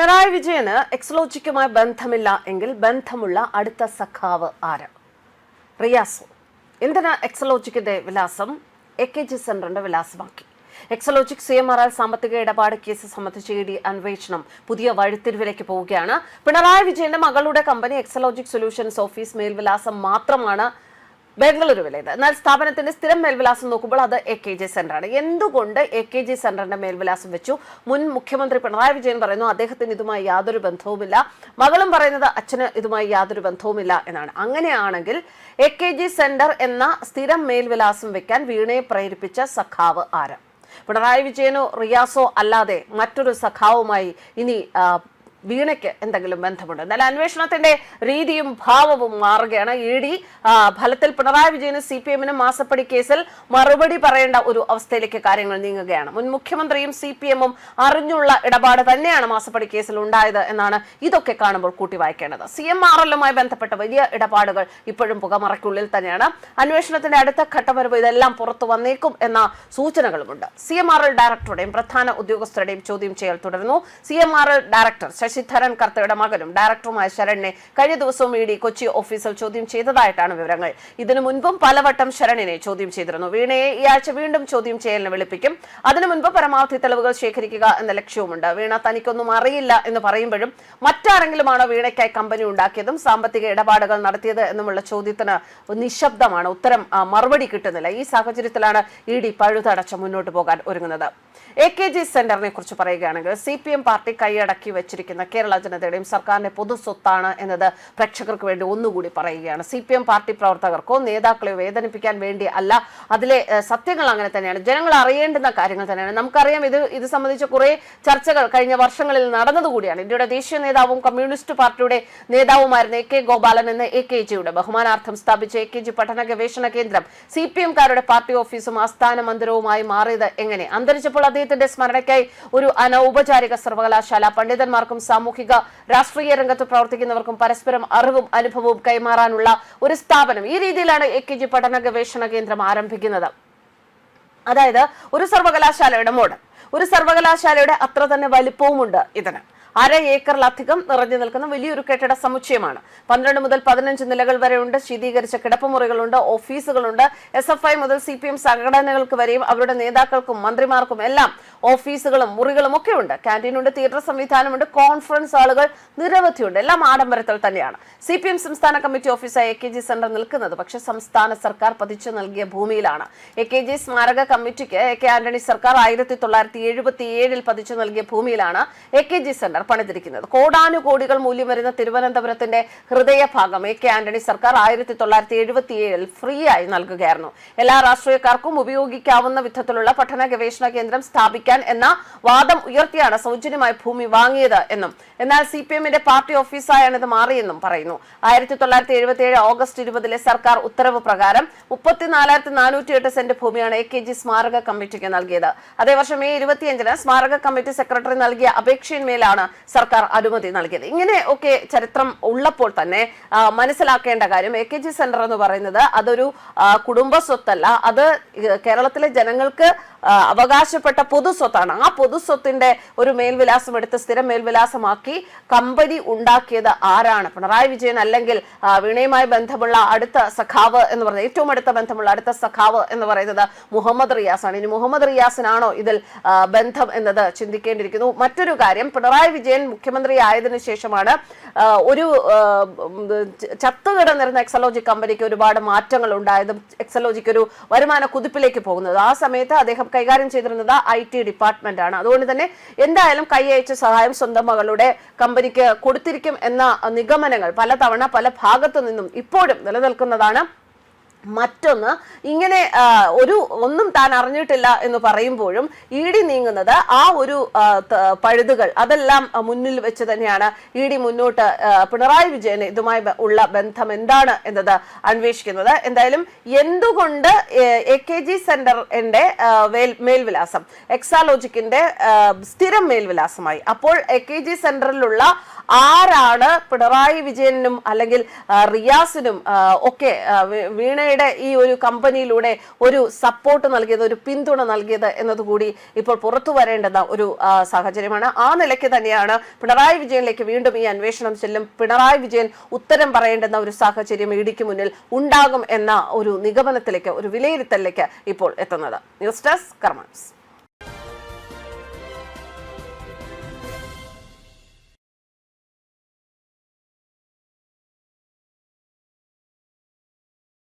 പിണറായി വിജയന് എക്സലോജിക്കുമായി ബന്ധമില്ല എങ്കിൽ ബന്ധമുള്ള അടുത്ത സഖാവ് ആര്? റിയാസോ. എന്തിന് എക്സലോജിക്കിന്റെ വിലാസം AKG സെന്ററിന്റെ വിലാസമാക്കി? എക്സലോജിക് CMRL സാമ്പത്തിക ഇടപാട് കേസ് സംബന്ധിച്ച് ED അന്വേഷണം പുതിയ വഴിത്തിരിവിലേക്ക് പോവുകയാണ്. പിണറായി വിജയന്റെ മകളുടെ കമ്പനി എക്സലോജിക് സൊല്യൂഷൻസ് ഓഫീസ് മേൽവിലാസം മാത്രമാണ് ബംഗളൂരുവിലേത്. എന്നാൽ സ്ഥാപനത്തിന്റെ സ്ഥിരം മേൽവിലാസം നോക്കുമ്പോൾ അത് AKG സെന്ററാണ്. എന്തുകൊണ്ട് AKG സെന്ററിന്റെ മേൽവിലാസം വെച്ചു? മുൻ മുഖ്യമന്ത്രി പിണറായി വിജയൻ പറയുന്നു അദ്ദേഹത്തിന് ഇതുമായി യാതൊരു ബന്ധവുമില്ല, മകളും പറയുന്നത് അച്ഛന് ഇതുമായി യാതൊരു ബന്ധവുമില്ല എന്നാണ്. അങ്ങനെയാണെങ്കിൽ AKG സെന്റർ എന്ന സ്ഥിരം മേൽവിലാസം വെക്കാൻ വീണയെ പ്രേരിപ്പിച്ച സഖാവ് ആര്? പിണറായി വിജയനോ റിയാസോ അല്ലാതെ മറ്റൊരു സഖാവുമായി ഇനി വീണയ്ക്ക് എന്തെങ്കിലും ബന്ധമുണ്ട്? എന്നാൽ അന്വേഷണത്തിന്റെ രീതിയും ഭാവവും മാറുകയാണ്. ED ഫലത്തിൽ പിണറായി വിജയനും CPM-നും മാസപ്പടി കേസിൽ മറുപടി പറയേണ്ട ഒരു അവസ്ഥയിലേക്ക് കാര്യങ്ങൾ നീങ്ങുകയാണ്. മുൻ മുഖ്യമന്ത്രിയും CPM-ഉം അറിഞ്ഞുള്ള ഇടപാട് തന്നെയാണ് മാസപ്പടി കേസിൽ ഉണ്ടായത് എന്നാണ് ഇതൊക്കെ കാണുമ്പോൾ കൂട്ടി വായിക്കേണ്ടത്. CMRL-ലുമായി ബന്ധപ്പെട്ട വലിയ ഇടപാടുകൾ ഇപ്പോഴും പുകമറയ്ക്കുള്ളിൽ തന്നെയാണ്. അന്വേഷണത്തിന്റെ അടുത്ത ഘട്ടം വരുമ്പോൾ ഇതെല്ലാം പുറത്തു വന്നേക്കും എന്ന സൂചനകളുമുണ്ട്. CMRL ഡയറക്ടറുടെയും പ്രധാന ഉദ്യോഗസ്ഥരുടെയും ചോദ്യം ചെയ്യൽ തുടരുന്നു. CMRL ഡയറക്ടർ ശശിധരൻ കർത്തയുടെ മകനും ഡയറക്ടറുമായ ശരണിനെ കഴിഞ്ഞ ദിവസവും ED കൊച്ചി ഓഫീസിൽ ചോദ്യം ചെയ്തതായിട്ടാണ് വിവരങ്ങൾ. ഇതിനു മുൻപും പലവട്ടം ശരണിനെ ചോദ്യം ചെയ്തിരുന്നു. വീണയെ ഈ ആഴ്ച വീണ്ടും ചോദ്യം ചെയ്യലിന് വിളിപ്പിക്കും. അതിനു മുൻപ് പരമാവധി തെളിവുകൾ ശേഖരിക്കുക എന്ന ലക്ഷ്യവുമുണ്ട്. വീണ തനിക്കൊന്നും അറിയില്ല എന്ന് പറയുമ്പോഴും മറ്റാരെങ്കിലുമാണോ വീണയ്ക്കായി കമ്പനി ഉണ്ടാക്കിയതും സാമ്പത്തിക ഇടപാടുകൾ നടത്തിയത് എന്നുമുള്ള ചോദ്യത്തിന് നിശബ്ദമാണ്. ഉത്തരം മറുപടി കിട്ടുന്നില്ല. ഈ സാഹചര്യത്തിലാണ് ED പഴുതടച്ച് മുന്നോട്ട് പോകാൻ ഒരുങ്ങുന്നത്. AKG സെന്ററിനെ കുറിച്ച് പറയുകയാണെങ്കിൽ CPM പാർട്ടി കൈയടക്കി വെച്ചിരിക്കുന്ന കേരള ജനതയുടെയും സർക്കാരിന്റെ പൊതുസ്വത്താണ് എന്നത് പ്രേക്ഷകർക്ക് വേണ്ടി ഒന്നുകൂടി പറയുകയാണ്. CPM പാർട്ടി പ്രവർത്തകർക്കോ നേതാക്കളെയോ വേദനിപ്പിക്കാൻ വേണ്ടി അല്ല. അതിലെ സത്യങ്ങൾ അങ്ങനെ തന്നെയാണ്, ജനങ്ങൾ അറിയേണ്ടുന്ന കാര്യങ്ങൾ തന്നെയാണ്. നമുക്കറിയാം ഇത് സംബന്ധിച്ച കുറെ ചർച്ചകൾ കഴിഞ്ഞ വർഷങ്ങളിൽ നടന്നതുകൂടിയാണ്. ഇന്ത്യയുടെ ദേശീയ നേതാവും കമ്മ്യൂണിസ്റ്റ് പാർട്ടിയുടെ നേതാവുമായിരുന്ന AK ഗോപാലൻ എന്ന AKGയുടെ ബഹുമാനാർത്ഥം സ്ഥാപിച്ച AKG പഠന ഗവേഷണ കേന്ദ്രം CPM-കാരുടെ പാർട്ടി ഓഫീസും ആസ്ഥാന മന്ദിരവുമായി മാറിയത് എങ്ങനെ? അന്തരിച്ചപ്പോൾ അദ്ദേഹത്തിന്റെ സ്മരണയ്ക്കായി ഒരു അനൗപചാരിക സർവകലാശാല, പണ്ഡിതന്മാർക്കും സാമൂഹിക രാഷ്ട്രീയ രംഗത്ത് പ്രവർത്തിക്കുന്നവർക്കും പരസ്പരം അറിവും അനുഭവവും കൈമാറാനുള്ള ഒരു സ്ഥാപനം. ഈ രീതിയിലാണ് AKG പഠന ഗവേഷണ കേന്ദ്രം ആരംഭിക്കുന്നത്. അതായത് ഒരു സർവകലാശാലയുടെ മോഡൽ, ഒരു സർവകലാശാലയുടെ അത്ര തന്നെ വലിപ്പവുമുണ്ട് ഇതിന്. 1/2 ഏക്കറിലധികം നിറഞ്ഞു നിൽക്കുന്ന വലിയൊരു കെട്ടിട സമുച്ചയമാണ്. 12 മുതൽ 15 നിലകൾ വരെയുണ്ട്. ശീതീകരിച്ച കിടപ്പുമുറികളുണ്ട്, ഓഫീസുകളുണ്ട്. SFI മുതൽ CPM സംഘടനകൾക്ക് വരെയും അവരുടെ നേതാക്കൾക്കും മന്ത്രിമാർക്കും എല്ലാം ഓഫീസുകളും മുറികളും ഒക്കെ ഉണ്ട്. ക്യാൻറ്റീനുണ്ട്, തിയേറ്റർ സംവിധാനമുണ്ട്, കോൺഫറൻസ് ഹാളുകൾ നിരവധിയുണ്ട്. എല്ലാം ആഡംബരത്തിൽ തന്നെയാണ്. CPM സംസ്ഥാന കമ്മിറ്റി ഓഫീസായ AKG സെന്റർ നിൽക്കുന്നത് പക്ഷെ സംസ്ഥാന സർക്കാർ പതിച്ചു നൽകിയ ഭൂമിയിലാണ്. AKG സ്മാരക കമ്മിറ്റിക്ക് AK ആന്റണി സർക്കാർ 1977 പതിച്ചു നൽകിയ ഭൂമിയിലാണ് AKG സെന്റർ പണിതിരിക്കുന്നത്. കോടാനുകോടികൾ മൂല്യം വരുന്ന തിരുവനന്തപുരത്തിന്റെ ഹൃദയഭാഗം AK ആന്റണി സർക്കാർ 1977 ഫ്രീ ആയി നൽകുകയായിരുന്നു. എല്ലാ രാഷ്ട്രീയക്കാർക്കും ഉപയോഗിക്കാവുന്ന വിധത്തിലുള്ള പഠന ഗവേഷണ കേന്ദ്രം സ്ഥാപിക്കാൻ എന്ന വാദം ഉയർത്തിയാണ് സൗജന്യമായി ഭൂമി വാങ്ങിയത് എന്നും എന്നാൽ CPM-ന്റെ പാർട്ടി ഓഫീസായാണ് ഇത് മാറിയെന്നും പറയുന്നു. 1977 ഓഗസ്റ്റ് 20 സർക്കാർ ഉത്തരവ് പ്രകാരം 34,408 സെന്റ് ഭൂമിയാണ് AKG സ്മാരക കമ്മിറ്റിക്ക് നൽകിയത്. അതേ വർഷം മെയ് 25 സ്മാരക കമ്മിറ്റി സെക്രട്ടറി നൽകിയ അപേക്ഷയിന്മേലാണ് സർക്കാർ അനുമതി നൽകിയത്. ഇങ്ങനെ ഒക്കെ ചരിത്രം ഉള്ളപ്പോൾ തന്നെ മനസ്സിലാക്കേണ്ട കാര്യം AKG സെന്റർ എന്ന് പറയുന്നത് അതൊരു കുടുംബ സ്വത്തല്ല, അത് കേരളത്തിലെ ജനങ്ങൾക്ക് അവകാശപ്പെട്ട പൊതുസ്വത്താണ്. ആ പൊതുസ്വത്തിന്റെ ഒരു മേൽവിലാസം എടുത്ത് സ്ഥിരം മേൽവിലാസമാക്കി കമ്പനി ഉണ്ടാക്കിയത് ആരാണ്? പിണറായി വിജയൻ അല്ലെങ്കിൽ വീണയുമായി ബന്ധമുള്ള അടുത്ത സഖാവ് എന്ന് പറയുന്നത്, ഏറ്റവും അടുത്ത ബന്ധമുള്ള അടുത്ത സഖാവ് എന്ന് പറയുന്നത് മുഹമ്മദ് റിയാസാണ്. ഇനി മുഹമ്മദ് റിയാസിനാണോ ഇതിൽ ബന്ധം എന്നത് ചിന്തിക്കേണ്ടിയിരിക്കുന്നു. മറ്റൊരു കാര്യം, പിണറായി വിജയൻ മുഖ്യമന്ത്രി ആയതിനു ശേഷമാണ് ഒരു ചത്തുകിടന്നിരുന്ന എക്സലോജിക് കമ്പനിക്ക് ഒരുപാട് മാറ്റങ്ങൾ ഉണ്ടായതും എക്സലോജിക് ഒരു വരുമാന കുതിപ്പിലേക്ക് പോകുന്നത്. ആ സമയത്ത് അദ്ദേഹം കൈകാര്യം ചെയ്തിരുന്നത് IT ഡിപ്പാർട്ട്മെന്റ് ആണ്. അതുകൊണ്ട് തന്നെ എന്തായാലും കൈയയച്ച സഹായം സ്വന്തം മകളുടെ കമ്പനിക്ക് കൊടുത്തിരിക്കും എന്ന നിഗമനങ്ങൾ പലതവണ പല ഭാഗത്തു നിന്നും ഇപ്പോഴും നിലനിൽക്കുന്നതാണ്. മറ്റൊന്ന്, ഇങ്ങനെ ഒന്നും താൻ അറിഞ്ഞിട്ടില്ല എന്ന് പറയുമ്പോഴും ED നീങ്ങുന്നത് ആ ഒരു പഴുതുകൾ അതെല്ലാം മുന്നിൽ വെച്ച് തന്നെയാണ് ED മുന്നോട്ട് പിണറായി വിജയന് ഇതുമായി ഉള്ള ബന്ധം എന്താണ് എന്നത് അന്വേഷിക്കുന്നത്. എന്തായാലും എന്തുകൊണ്ട് AKG സെന്ററിന്റെ മേൽവിലാസം എക്സാലോജിക്കിന്റെ സ്ഥിരം മേൽവിലാസമായി? അപ്പോൾ AKG സെന്ററിലുള്ള ആരാണ് പിണറായി വിജയനും അല്ലെങ്കിൽ റിയാസിനും ഒക്കെ വീണയുടെ ഈ ഒരു കമ്പനിയിലൂടെ ഒരു സപ്പോർട്ട് നൽകിയത്, ഒരു പിന്തുണ നൽകിയത് എന്നതുകൂടി ഇപ്പോൾ പുറത്തു വരേണ്ടുന്ന ഒരു സാഹചര്യമാണ്. ആ നിലയ്ക്ക് തന്നെയാണ് പിണറായി വിജയനിലേക്ക് വീണ്ടും ഈ അന്വേഷണം ചെല്ലും, പിണറായി വിജയൻ ഉത്തരം പറയേണ്ടുന്ന ഒരു സാഹചര്യം ഇഡിക്ക് മുന്നിൽ ഉണ്ടാകും എന്ന ഒരു നിഗമനത്തിലേക്ക്, ഒരു വിലയിരുത്തലിലേക്ക് ഇപ്പോൾ എത്തുന്നത്. ന്യൂസ് ഡെസ്ക് കർമ്മ.